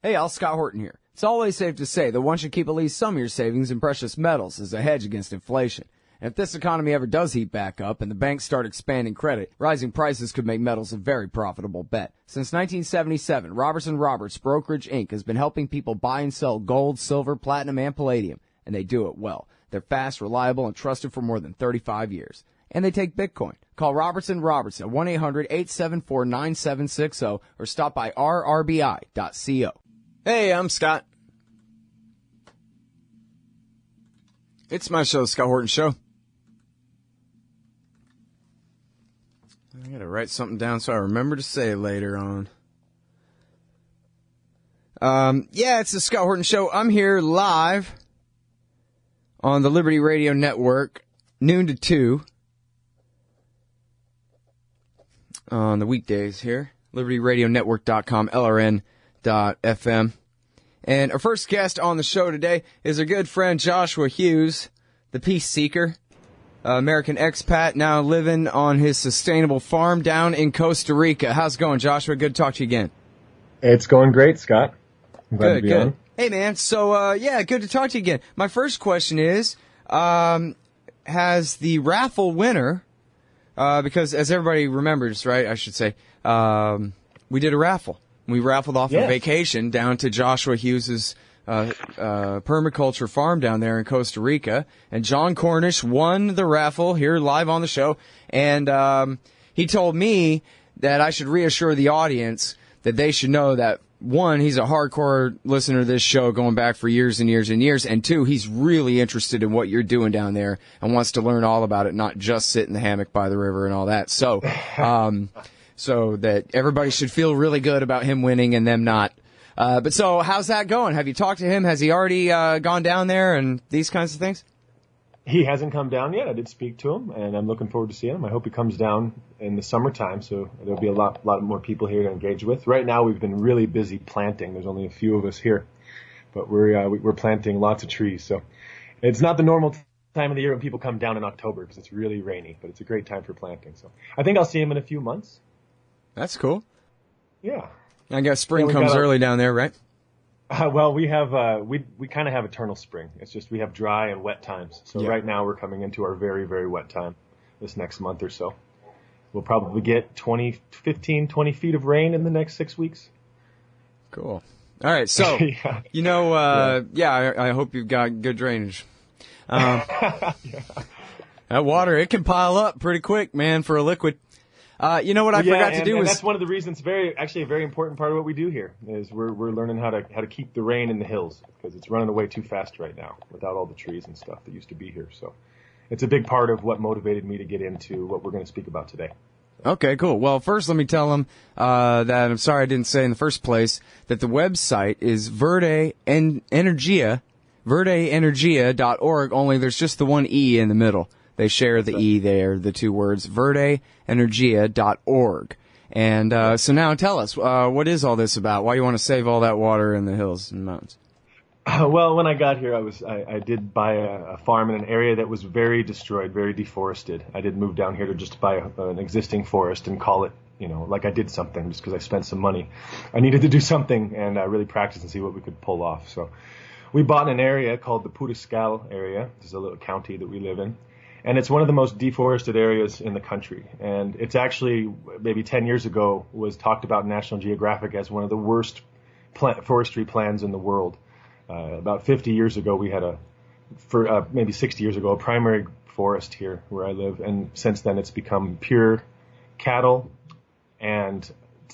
Hey, all, Scott Horton here. It's always safe to say that one should keep at least some of your savings in precious metals as a hedge against inflation. And if this economy ever does heat back up and the banks start expanding credit, rising prices could make metals a very profitable bet. Since 1977, Robertson Roberts Brokerage Inc. has been helping people buy and sell gold, silver, platinum, and palladium, and they do it well. They're fast, reliable, and trusted for more than 35 years. And they take Bitcoin. Call Robertson Roberts at 1-800-874-9760 or stop by rrbi.co. Hey, I'm Scott. It's my show, The Scott Horton Show. I gotta write something down so I remember to say it later on. It's The Scott Horton Show. I'm here live on the Liberty Radio Network, noon to 2. On the weekdays here. LibertyRadioNetwork.com, LRN.FM. And our first guest on the show today is our good friend Joshua Hughes, the peace seeker, American expat, now living on his sustainable farm down in Costa Rica. How's it going, Joshua? Good to talk to you again. It's going great, Scott. I'm glad to be good. on. Hey, man. So, good to talk to you again. My first question is, has the raffle winner, because as everybody remembers, right, I should say, we did a raffle. We raffled off a vacation down to Joshua Hughes's permaculture farm down there in Costa Rica, and John Cornish won the raffle here live on the show, and he told me that I should reassure the audience that they should know that, one, he's a hardcore listener to this show going back for years and years and years, and two, he's really interested in what you're doing down there and wants to learn all about it, not just sit in the hammock by the river and all that. So, so that everybody should feel really good about him winning and them not. But so, how's that going? Have you talked to him? Has he already gone down there and these kinds of things? He hasn't come down yet. I did speak to him, and I'm looking forward to seeing him. I hope he comes down in the summertime, so there'll be a lot more people here to engage with. Right now, we've been really busy planting. There's only a few of us here, but we're planting lots of trees. So it's not the normal time of the year when people come down in October because it's really rainy, but it's a great time for planting. So I think I'll see him in a few months. That's cool. Yeah. I guess spring comes early down there, right? Well, we have we kind of have eternal spring. It's just we have dry and wet times. So right now we're coming into our very, very wet time this next month or so. We'll probably get 20 feet of rain in the next 6 weeks. Cool. All right. So, I hope you've got good drainage. That water, it can pile up pretty quick, man, for a liquid. You know what I forgot to do was... that's one of the reasons, actually a very important part of what we do here, is we're learning how to keep the rain in the hills, because it's running away too fast right now without all the trees and stuff that used to be here. So it's a big part of what motivated me to get into what we're going to speak about today. Okay, cool. Well, first let me tell them that I'm sorry I didn't say in the first place that the website is Verdenergia.org, only there's just the one E in the middle. They share the E there, the two words, Verdenergia.org. And so now tell us, what is all this about? Why you want to save all that water in the hills and mountains? Well, when I got here, I did buy a farm in an area that was very destroyed, very deforested. I did move down here to just buy an existing forest and call it, like I did something just because I spent some money. I needed to do something and really practice and see what we could pull off. So we bought an area called the Puriscal area. This is a little county that we live in. And it's one of the most deforested areas in the country. And it's actually, maybe 10 years ago, was talked about in National Geographic as one of the worst forestry plans in the world. About 50 years ago, we had maybe 60 years ago, a primary forest here where I live. And since then, it's become pure cattle and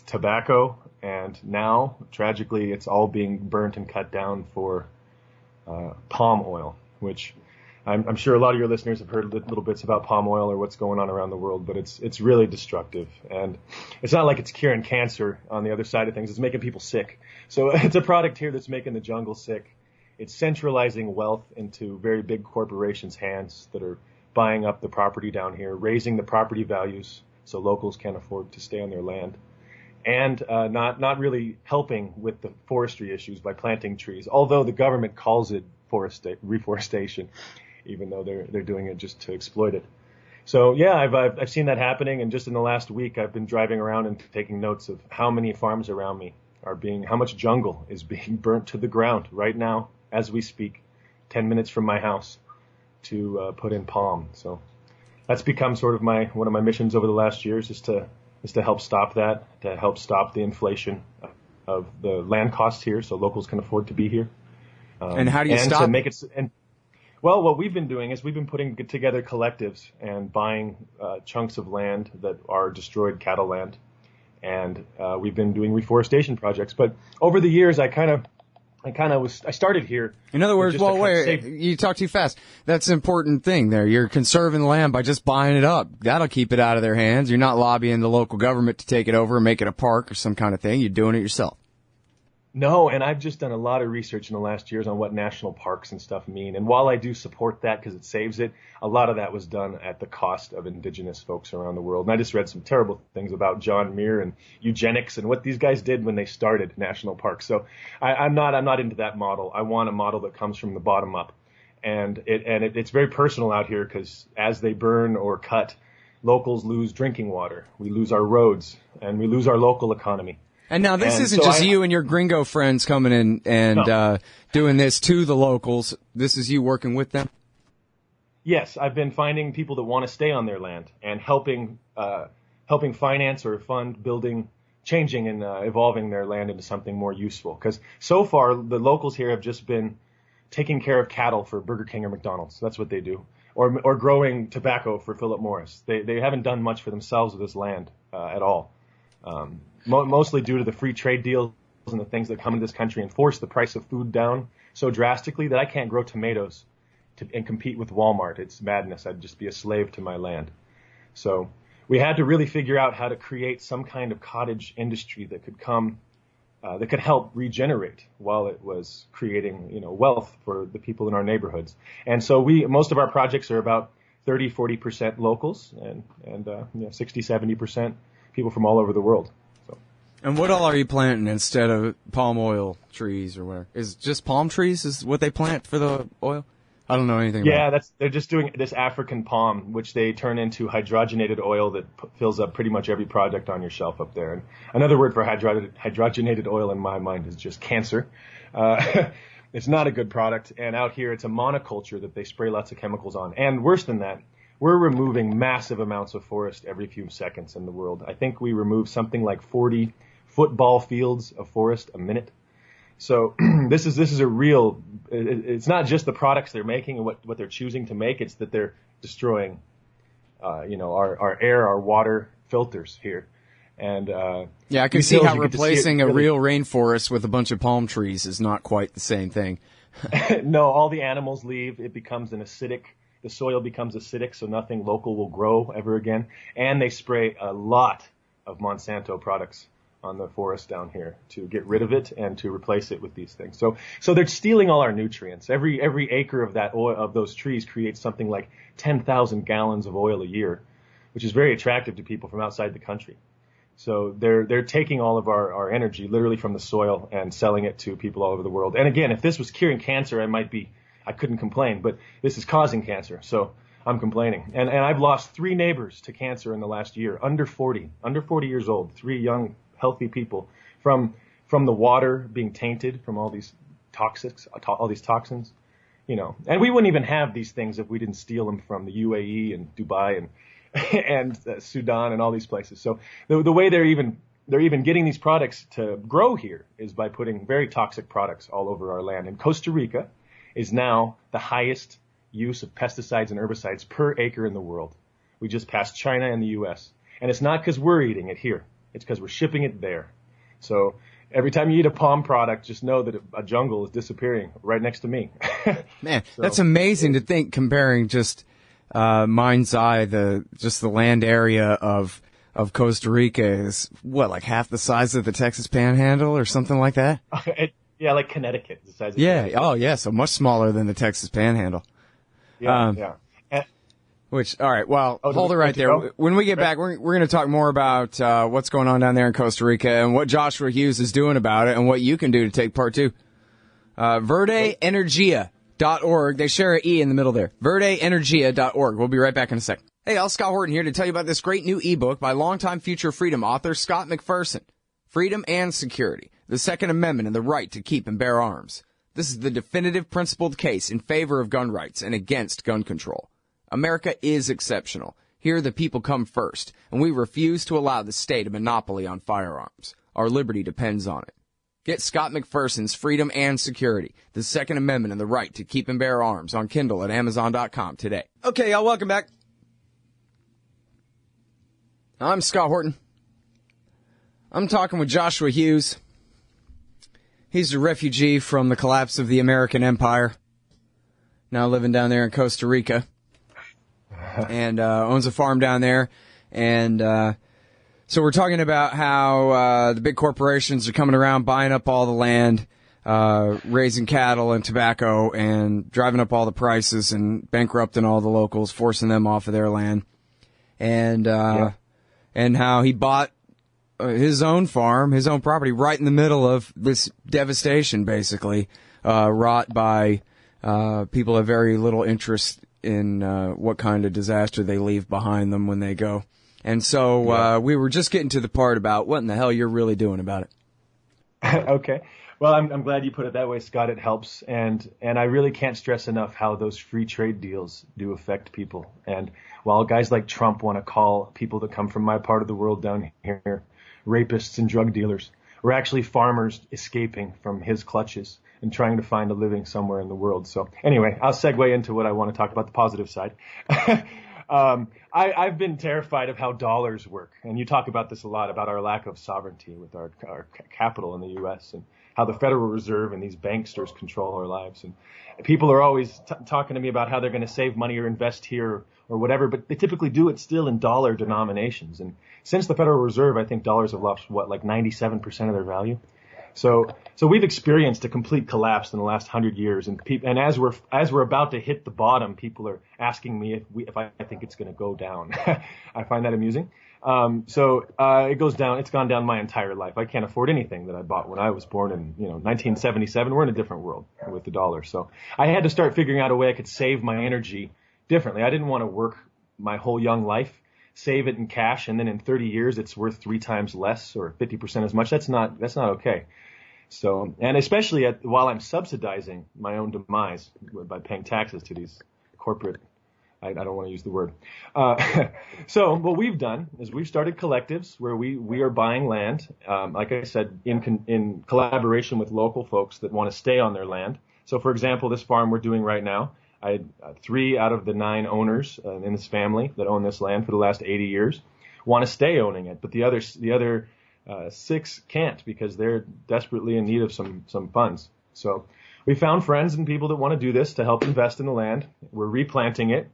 tobacco. And now, tragically, it's all being burnt and cut down for palm oil, which... I'm sure a lot of your listeners have heard little bits about palm oil or what's going on around the world, but it's really destructive. And it's not like it's curing cancer on the other side of things. It's making people sick. So it's a product here that's making the jungle sick. It's centralizing wealth into very big corporations' hands that are buying up the property down here, raising the property values so locals can't afford to stay on their land, and not really helping with the forestry issues by planting trees, although the government calls it reforestation, even though they're doing it just to exploit it. So yeah, I've seen that happening, and just in the last week, I've been driving around and taking notes of how many farms around me how much jungle is being burnt to the ground right now as we speak, 10 minutes from my house to put in palm. So that's become sort of one of my missions over the last years is to help stop that, to help stop the inflation of the land costs here, so locals can afford to be here. And how do you stop? To make it? Well, what we've been doing is we've been putting together collectives and buying chunks of land that are destroyed cattle land, and we've been doing reforestation projects. But over the years, I started here. In other words, well, wait, you talk too fast. That's an important thing there. You're conserving the land by just buying it up. That'll keep it out of their hands. You're not lobbying the local government to take it over and make it a park or some kind of thing. You're doing it yourself. No, and I've just done a lot of research in the last years on what national parks and stuff mean. And while I do support that because it saves it, a lot of that was done at the cost of indigenous folks around the world. And I just read some terrible things about John Muir and eugenics and what these guys did when they started national parks. So I'm not into that model. I want a model that comes from the bottom up. And it's very personal out here because as they burn or cut, locals lose drinking water. We lose our roads and we lose our local economy. And now this isn't just you and your gringo friends coming in and doing this to the locals. This is you working with them? Yes, I've been finding people that want to stay on their land and helping finance or fund building, changing and evolving their land into something more useful. Because so far, the locals here have just been taking care of cattle for Burger King or McDonald's. That's what they do. Or growing tobacco for Philip Morris. They haven't done much for themselves with this land at all. Mostly due to the free trade deals and the things that come into this country and force the price of food down so drastically that I can't grow tomatoes and compete with Walmart. It's madness. I'd just be a slave to my land. So we had to really figure out how to create some kind of cottage industry that could help regenerate while it was creating, wealth for the people in our neighborhoods. And so most of our projects are about 30-40% locals and 60-70% people from all over the world. And what all are you planting instead of palm oil trees or whatever? Is it just palm trees is what they plant for the oil? I don't know anything about it. They're just doing this African palm, which they turn into hydrogenated oil that fills up pretty much every product on your shelf up there. And another word for hydrogenated oil in my mind is just cancer. It's not a good product. And out here, it's a monoculture that they spray lots of chemicals on. And worse than that, we're removing massive amounts of forest every few seconds in the world. I think we remove something like 40 football fields of forest a minute. So this is a real, it's not just the products they're making and what they're choosing to make, it's that they're destroying, our air, our water filters here. And, I can see how replacing a real rainforest with a bunch of palm trees is not quite the same thing. No, all the animals leave. It becomes the soil becomes acidic, so nothing local will grow ever again. And they spray a lot of Monsanto products on the forest down here to get rid of it and to replace it with these things. So they're stealing all our nutrients. Every acre of that oil, of those trees creates something like 10,000 gallons of oil a year, which is very attractive to people from outside the country. So they're taking all of our energy literally from the soil and selling it to people all over the world. And again, if this was curing cancer, I couldn't complain, but this is causing cancer. So I'm complaining. And I've lost 3 neighbors to cancer in the last year, under 40 years old, 3 young, healthy people from the water being tainted from all these toxins, and we wouldn't even have these things if we didn't steal them from the UAE and Dubai and Sudan and all these places. So the way they're even getting these products to grow here is by putting very toxic products all over our land. And Costa Rica is now the highest use of pesticides and herbicides per acre in the world. We just passed China and the U.S. And it's not because we're eating it here. It's because we're shipping it there. So every time you eat a palm product, just know that a jungle is disappearing right next to me. Man, that's amazing to think, comparing just mind's eye, the land area of Costa Rica is like half the size of the Texas Panhandle or something like that? Like Connecticut. The size of Connecticut. Oh, yeah, so much smaller than the Texas Panhandle. Yeah. All right, well, hold it right there. When we get back, we're going to talk more about what's going on down there in Costa Rica and what Joshua Hughes is doing about it and what you can do to take part, too. Verdenergia.org. They share an E in the middle there. Verdenergia.org. We'll be right back in a second. Hey, I'm Scott Horton here to tell you about this great new ebook by longtime Future Freedom author Scott McPherson, Freedom and Security. the Second Amendment and the right to keep and bear arms. This is the definitive principled case in favor of gun rights and against gun control. America is exceptional. Here the people come first, and we refuse to allow the state a monopoly on firearms. Our liberty depends on it. Get Scott McPherson's Freedom and Security, the Second Amendment and the right to keep and bear arms on Kindle at Amazon.com today. Okay, y'all, welcome back. I'm Scott Horton. I'm talking with Joshua Hughes. He's a refugee from the collapse of the American Empire, now living down there in Costa Rica, and owns a farm down there. And so we're talking about how the big corporations are coming around, buying up all the land, raising cattle and tobacco, and driving up all the prices and bankrupting all the locals, forcing them off of their land. And how he bought his own farm, his own property, right in the middle of this devastation, basically, wrought by people of very little interest in what kind of disaster they leave behind them when they go. And so we were just getting to the part about what in the hell you're really doing about it. Okay. Well, I'm glad you put it that way, Scott. It helps. And I really can't stress enough how those free trade deals do affect people. And while guys like Trump want to call people that come from my part of the world down here rapists and drug dealers, we're actually farmers escaping from his clutches and trying to find a living somewhere in the world. So anyway, I'll segue into what I want to talk about, the positive side. I've been terrified of how dollars work. And you talk about this a lot, about our lack of sovereignty with our capital in the U.S. and how the Federal Reserve and these banksters control our lives. And people are always talking to me about how they're going to save money or invest here or whatever, but they typically do it still in dollar denominations. And since the Federal Reserve, I think dollars have lost, like 97% of their value. So we've experienced a complete collapse in the last 100 years, and as we're about to hit the bottom, people are asking me if I think it's going to go down. I find that amusing. It goes down. It's gone down my entire life. I can't afford anything that I bought when I was born in 1977. We're in a different world with the dollar. So I had to start figuring out a way I could save my energy differently. I didn't want to work my whole young life, save it in cash, and then in 30 years it's worth 3 times less or 50% as much. That's not okay. So, and especially while I'm subsidizing my own demise by paying taxes to these corporate, I don't want to use the word. So what we've done is we've started collectives where we are buying land, like I said, in collaboration with local folks that want to stay on their land. So for example, this farm we're doing right now, I had 3 out of the 9 owners in this family that own this land for the last 80 years want to stay owning it, but the other 6 can't because they're desperately in need of some funds. So we found friends and people that want to do this to help invest in the land. We're replanting it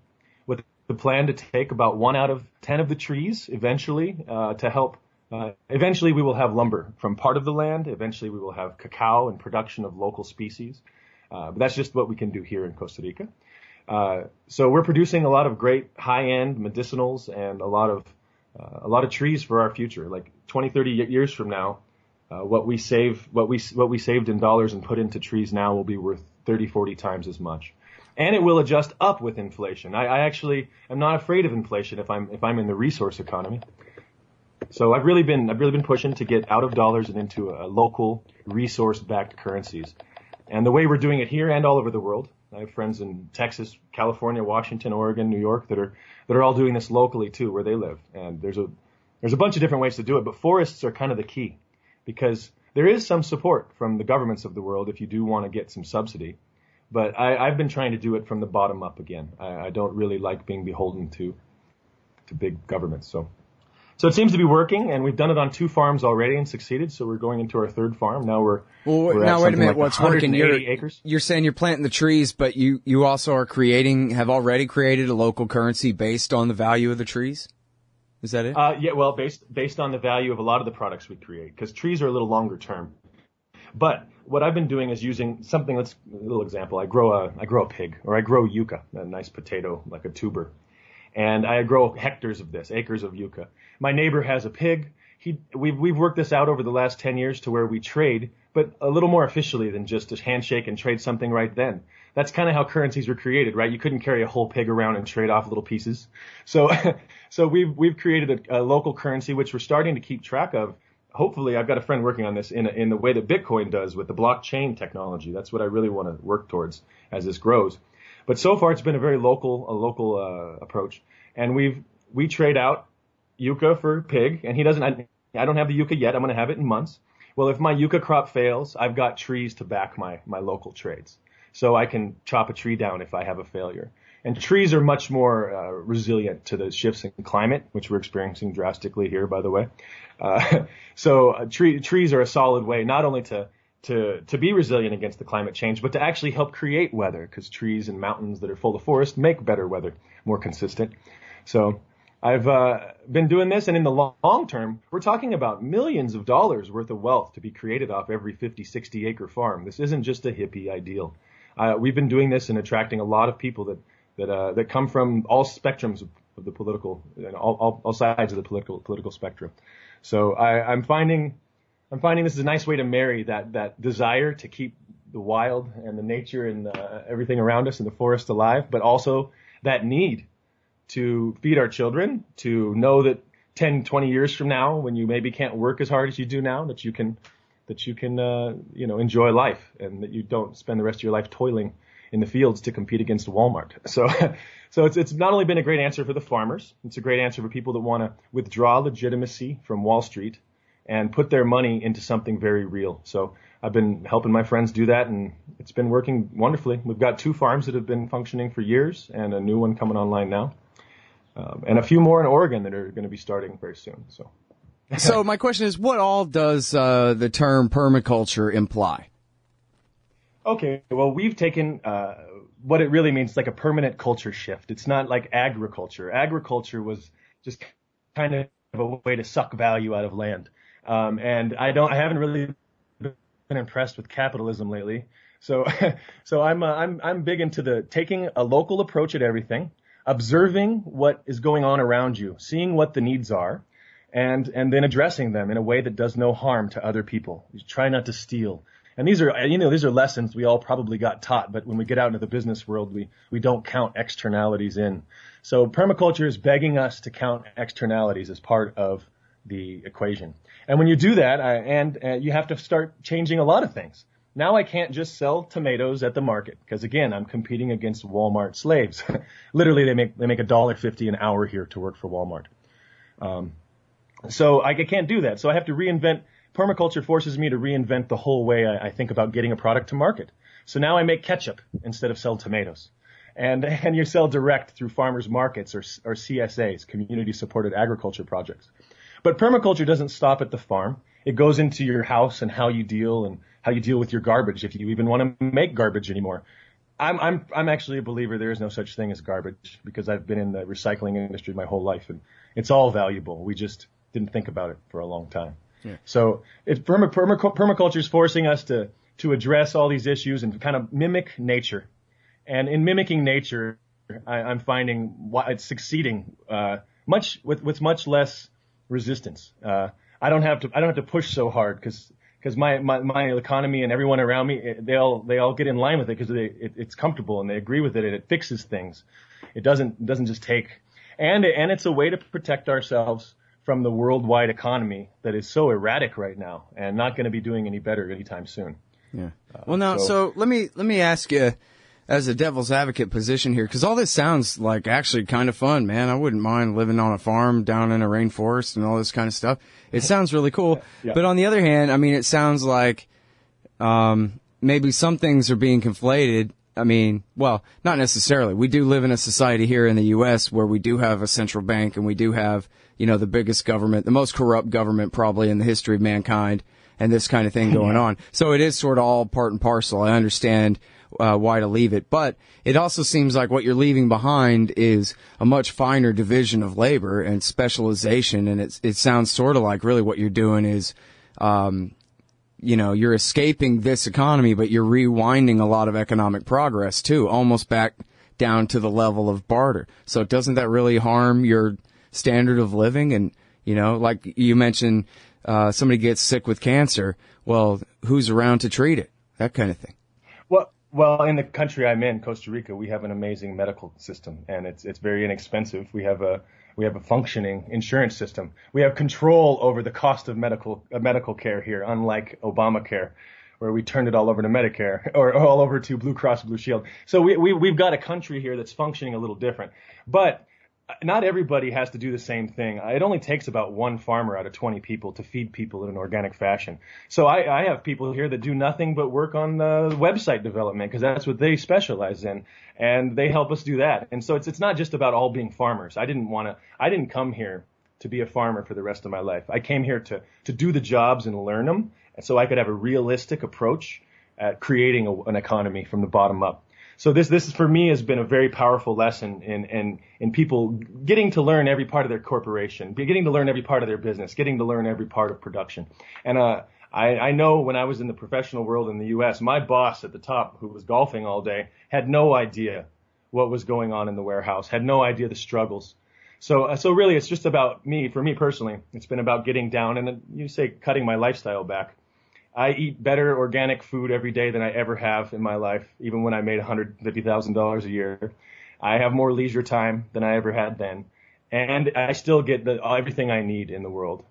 with the plan to take about 1 out of 10 of the trees eventually to help. Eventually we will have lumber from part of the land. Eventually we will have cacao and production of local species. But that's just what we can do here in Costa Rica. So we're producing a lot of great high-end medicinals and a lot of trees for our future. Like 20, 30 years from now, what we saved in dollars and put into trees now will be worth 30, 40 times as much. And it will adjust up with inflation. I actually am not afraid of inflation if I'm in the resource economy. So I've really been pushing to get out of dollars and into a local resource-backed currencies. And the way we're doing it here and all over the world, I have friends in Texas, California, Washington, Oregon, New York that are all doing this locally too, where they live. And there's a bunch of different ways to do it, but forests are kind of the key because there is some support from the governments of the world if you do want to get some subsidy. But I've been trying to do it from the bottom up again. I don't really like being beholden to big governments. So it seems to be working, and we've done it on 2 farms already and succeeded. So we're going into our 3rd farm. Now we're now wait a minute. Like what's working? acres. You're saying you're planting the trees, but you also have already created a local currency based on the value of the trees. Is that it? Yeah. Well, based on the value of a lot of the products we create, because trees are a little longer term. But what I've been doing is using something. A little example. I grow a pig, or I grow yucca, a nice potato like a tuber. And I grow hectares of this, acres of yucca. My neighbor has a pig. We've worked this out over the last 10 years to where we trade, but a little more officially than just a handshake and trade something right then. That's kind of how currencies were created, right? You couldn't carry a whole pig around and trade off little pieces. So we've created a local currency, which we're starting to keep track of. hopefully I've got a friend working on this in the way that Bitcoin does with the blockchain technology. That's what I really want to work towards as this grows. But so far it's been a very local approach, and we trade out yucca for pig, and he doesn't. I don't have the yucca yet. I'm going to have it in months. Well, if my yucca crop fails, I've got trees to back my local trades, so I can chop a tree down if I have a failure. And trees are much more resilient to the shifts in climate, which we're experiencing drastically here, by the way. So trees are a solid way not only to be resilient against the climate change, but to actually help create weather, because trees and mountains that are full of forest make better weather, more consistent. So I've been doing this, and in the long term, we're talking about millions of dollars worth of wealth to be created off every 50, 60 acre farm. This isn't just a hippie ideal. We've been doing this and attracting a lot of people that come from all spectrums of the political, all sides of the political spectrum. So I'm finding this is a nice way to marry that desire to keep the wild and the nature and everything around us in the forest alive, but also that need to feed our children, to know that 10, 20 years from now, when you maybe can't work as hard as you do now, that you can enjoy life, and that you don't spend the rest of your life toiling in the fields to compete against Walmart. So it's not only been a great answer for the farmers, it's a great answer for people that want to withdraw legitimacy from Wall Street and put their money into something very real. So I've been helping my friends do that, and it's been working wonderfully. We've got 2 farms that have been functioning for years, and a new one coming online now. And a few more in Oregon that are going to be starting very soon. So my question is, what all does the term permaculture imply? Okay, well, we've taken what it really means, like a permanent culture shift. It's not like agriculture. Agriculture was just kind of a way to suck value out of land. And I haven't really been impressed with capitalism lately. So I'm big into taking a local approach at everything, observing what is going on around you, seeing what the needs are, and then addressing them in a way that does no harm to other people. You try not to steal. And these are lessons we all probably got taught, but when we get out into the business world, we don't count externalities in. So permaculture is begging us to count externalities as part of the equation. And when you do that, you have to start changing a lot of things. Now I can't just sell tomatoes at the market, because again, I'm competing against Walmart slaves. Literally, they make $1.50 an hour here to work for Walmart. So I can't do that. So I have to reinvent. Permaculture forces me to reinvent the whole way I think about getting a product to market. So now I make ketchup instead of sell tomatoes. And you sell direct through farmers markets or CSAs, community supported agriculture projects. But permaculture doesn't stop at the farm. It goes into your house and how you deal with your garbage, if you even want to make garbage anymore. I'm actually a believer there is no such thing as garbage, because I've been in the recycling industry my whole life, and it's all valuable. We just didn't think about it for a long time. Yeah. So permaculture is forcing us to address all these issues and kind of mimic nature. And in mimicking nature, I'm finding it's succeeding with much less resistance. I don't have to push so hard, because my economy and everyone around me, they all get in line with it, because it's comfortable and they agree with it, and it fixes things. It doesn't just take, and it's a way to protect ourselves from the worldwide economy that is so erratic right now and not going to be doing any better anytime soon. Yeah. Well, now, so let me ask you, as a devil's advocate position here, because all this sounds like actually kind of fun, man. I wouldn't mind living on a farm down in a rainforest and all this kind of stuff. It sounds really cool. Yeah. But on the other hand, I mean, it sounds like maybe some things are being conflated. I mean, well, not necessarily. We do live in a society here in the U.S. where we do have a central bank, and we do have, the biggest government, the most corrupt government probably in the history of mankind, and this kind of thing going on. So it is sort of all part and parcel. I understand why to leave it. But it also seems like what you're leaving behind is a much finer division of labor and specialization. And it sounds sort of like really what you're doing is, you're escaping this economy, but you're rewinding a lot of economic progress too, almost back down to the level of barter. So doesn't that really harm your standard of living? And, like you mentioned, somebody gets sick with cancer. Well, who's around to treat it? That kind of thing. Well, in the country I'm in, Costa Rica, we have an amazing medical system, and it's very inexpensive. We have We have a functioning insurance system. We have control over the cost of medical care here, unlike Obamacare, where we turned it all over to Medicare or all over to Blue Cross Blue Shield. So we've got a country here that's functioning a little different. But not everybody has to do the same thing. It only takes about one farmer out of 20 people to feed people in an organic fashion. So I have people here that do nothing but work on website development because that's what they specialize in, and they help us do that. And so it's not just about all being farmers. I didn't come here to be a farmer for the rest of my life. I came here to do the jobs and learn them, and so I could have a realistic approach at creating an economy from the bottom up. So this for me has been a very powerful lesson in people getting to learn every part of their corporation, getting to learn every part of their business, getting to learn every part of production. And I know when I was in the professional world in the U.S., my boss at the top, who was golfing all day, had no idea what was going on in the warehouse, had no idea the struggles. So really, it's just about me. For me personally, it's been about getting down and you say cutting my lifestyle back. I eat better organic food every day than I ever have in my life, even when I made $150,000 a year. I have more leisure time than I ever had then, and I still get everything I need in the world.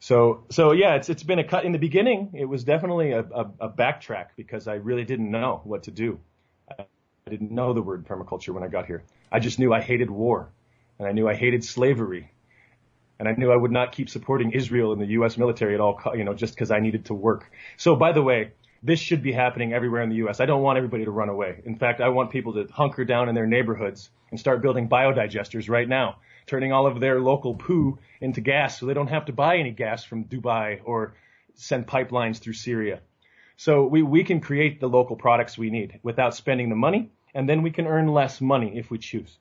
So yeah, it's been a cut. In the beginning, it was definitely a backtrack because I really didn't know what to do. I didn't know the word permaculture when I got here. I just knew I hated war, and I knew I hated slavery. And I knew I would not keep supporting Israel and the U.S. military at all, just because I needed to work. So, by the way, this should be happening everywhere in the U.S. I don't want everybody to run away. In fact, I want people to hunker down in their neighborhoods and start building biodigesters right now, turning all of their local poo into gas so they don't have to buy any gas from Dubai or send pipelines through Syria. So we can create the local products we need without spending the money, and then we can earn less money if we choose.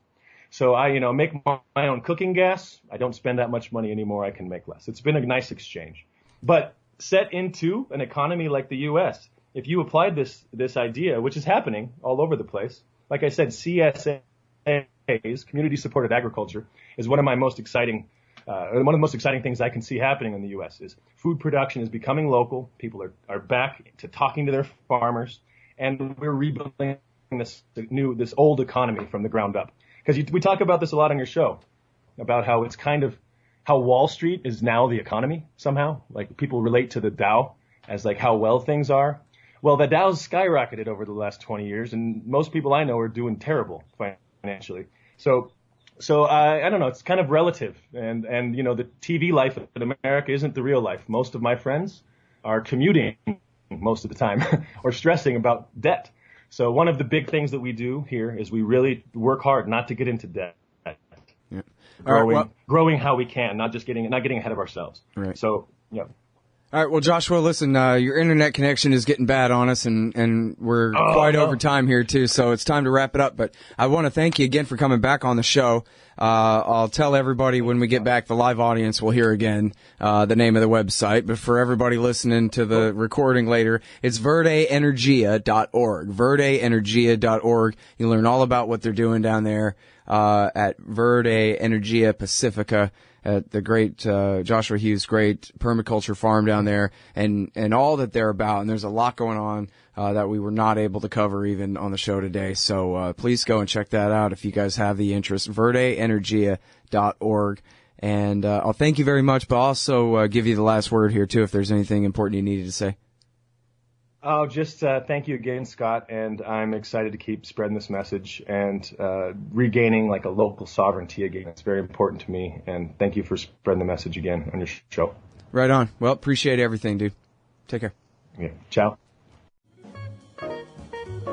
So I, make my own cooking gas. I don't spend that much money anymore. I can make less. It's been a nice exchange. But set into an economy like the U.S., if you applied this idea, which is happening all over the place, like I said, CSAs, community supported agriculture, is one of the most exciting things I can see happening in the U.S. is food production is becoming local. People are back to talking to their farmers, and we're rebuilding this old economy from the ground up. Because we talk about this a lot on your show, about how it's kind of how Wall Street is now the economy somehow. Like people relate to the Dow as like how well things are. Well, the Dow's skyrocketed over the last 20 years, and most people I know are doing terrible financially. So I don't know. It's kind of relative, and the TV life in America isn't the real life. Most of my friends are commuting most of the time or stressing about debt. So one of the big things that we do here is we really work hard not to get into debt. Yeah. Growing how we can, not getting ahead of ourselves. Right. So, yeah. All right. Well, Joshua, listen, your internet connection is getting bad on us, and we're quite over time here too. So it's time to wrap it up. But I want to thank you again for coming back on the show. I'll tell everybody when we get back, the live audience will hear again the name of the website. But for everybody listening to the recording later, it's Verdenergia.org. Verdenergia.org. You learn all about what they're doing down there at Verdenergia Pacifica. At the great Joshua Hughes, great permaculture farm down there, and all that they're about. And there's a lot going on that we were not able to cover even on the show today. So please go and check that out if you guys have the interest. Verdenergia.org. And I'll thank you very much, but I'll also give you the last word here, too, if there's anything important you needed to say. Oh, just thank you again, Scott, and I'm excited to keep spreading this message and regaining like a local sovereignty again. It's very important to me, and thank you for spreading the message again on your show. Right on. Well, appreciate everything, dude. Take care. Yeah. Ciao.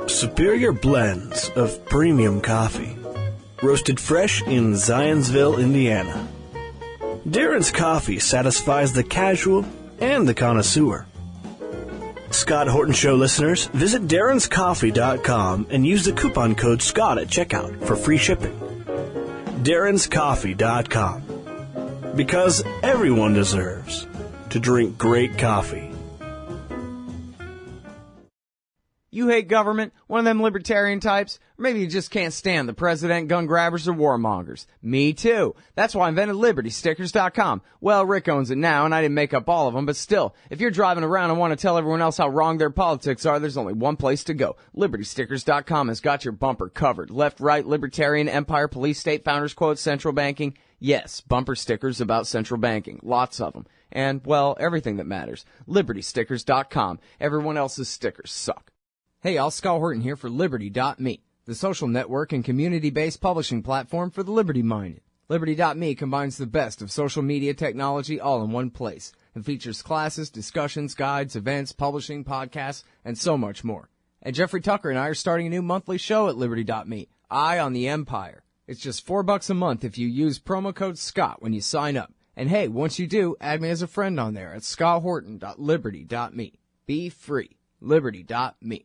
Superior blends of premium coffee, roasted fresh in Zionsville, Indiana. Darren's Coffee satisfies the casual and the connoisseur. Scott Horton Show listeners, visit darrenscoffee.com and use the coupon code SCOTT at checkout for free shipping. darrenscoffee.com. Because everyone deserves to drink great coffee. You hate government, one of them libertarian types, or maybe you just can't stand the president, gun grabbers, or warmongers. Me too. That's why I invented LibertyStickers.com. Well, Rick owns it now, and I didn't make up all of them, but still, if you're driving around and want to tell everyone else how wrong their politics are, there's only one place to go. LibertyStickers.com has got your bumper covered. Left, right, libertarian, empire, police, state, founders quote, central banking. Yes, bumper stickers about central banking. Lots of them. And, well, everything that matters. LibertyStickers.com. Everyone else's stickers suck. Hey, y'all, Scott Horton here for Liberty.me, the social network and community-based publishing platform for the liberty-minded. Liberty.me combines the best of social media technology all in one place and features classes, discussions, guides, events, publishing, podcasts, and so much more. And Jeffrey Tucker and I are starting a new monthly show at Liberty.me, Eye on the Empire. It's just $4 a month if you use promo code SCOTT when you sign up. And hey, once you do, add me as a friend on there at scotthorton.liberty.me. Be free. Liberty.me.